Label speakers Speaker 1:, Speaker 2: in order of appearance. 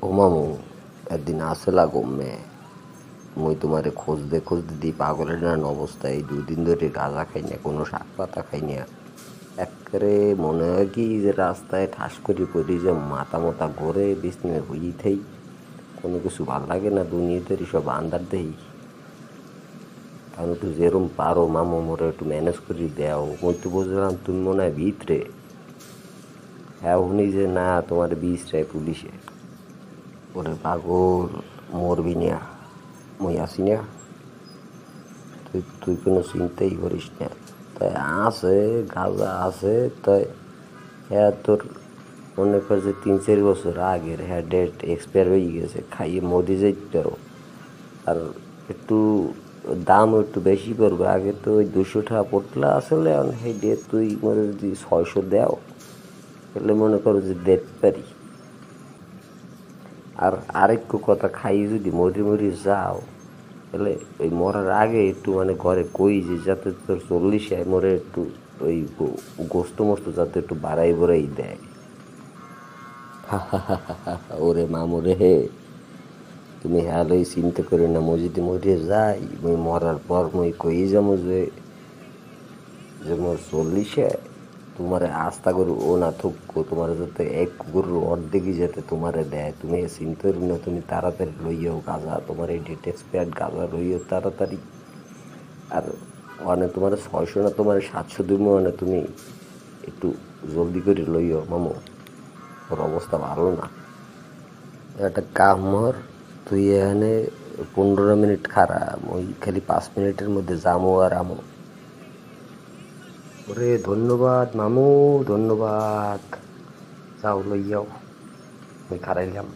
Speaker 1: ও মামু, একদিন আসেলা গমে মুই তোমারে খুঁজতে দিই পাগলের নান অবস্থা। এই 2 দিন ধরে গাঁজা খাই না, কোনো শাক পাতা খাই না। একেবারে মনে হয় কি যে রাস্তায় ঠাস করে পড়ি, যে মাথা মাথা ঘোরে বিছনে হই থাই। কোনো কিছু ভাল লাগে না, দুনিয়াতে সব আন্দার দেই। কারণ একটু যেরম পারো মামু মোরে একটু ম্যানেজ করে দেও। মুই তো বুঝলাম তুমি মনে হয় ভিতরে। হ্যাঁ উনি যে না, তোমার বিচরায় পুলিশে। ওরে পাগল, মরবি না, মুই আসি না। তুই তুই কোনো চিন্তাই করিস না। তাই আছে, গাঁজা আছে। তাই হ্যাঁ তোর মনে কর যে 3-4 বছর আগের, হ্যাঁ ডেট এক্সপায়ার হয়ে গেছে, খাইয়ে মোদি যাইতে পারো। আর একটু দাম একটু বেশি পড়বে। আগে তো ওই 200 টাকা পড়লা আসলে, সেই ডেট তুই মনে যদি 600 দেও, তাহলে মনে করো যে দেখতে পারি। আর আরেকটু কথা, খাই যদি মরি মরি যাও, তাহলে ওই মরার আগে একটু মানে ঘরে কই যে যাতে তোর 40 মরে একটু ওই গোস্ত মোস্ত যাতে একটু বাড়াই বড়াই দেয়। ওরে মামুরে হে, তুমি হ্যালোই চিন্তা করি না। মই যদি মরে যাই, মুই মরার পর মুই কই যাবো যে যে মোর 40 তোমারে আস্থা করু ও না থুকো, তোমার যাতে এক গরুর অর্ধেকই যাতে তোমারে দেয়। তুমি চিন্তা করো না, তুমি তাড়াতাড়ি লইয়াও গাঁজা, তোমার এই ডেট এক্সপায়ার্ড গাঁজা লইয়াও তাড়াতাড়ি। আর মানে তোমার 600 না, তোমার 700 দিব। মানে তুমি একটু জলদি করে লইও মামু, ওর অবস্থা ভালো না। একটা কাম কর, তুই এখানে 15 মিনিট খারা, ওই খালি 5 মিনিটের মধ্যে যামো আর আমো। ওরে ধন্যবাদ মামু, ধন্যবাদ। যাও লইয়াও, আমি খারাইলাম।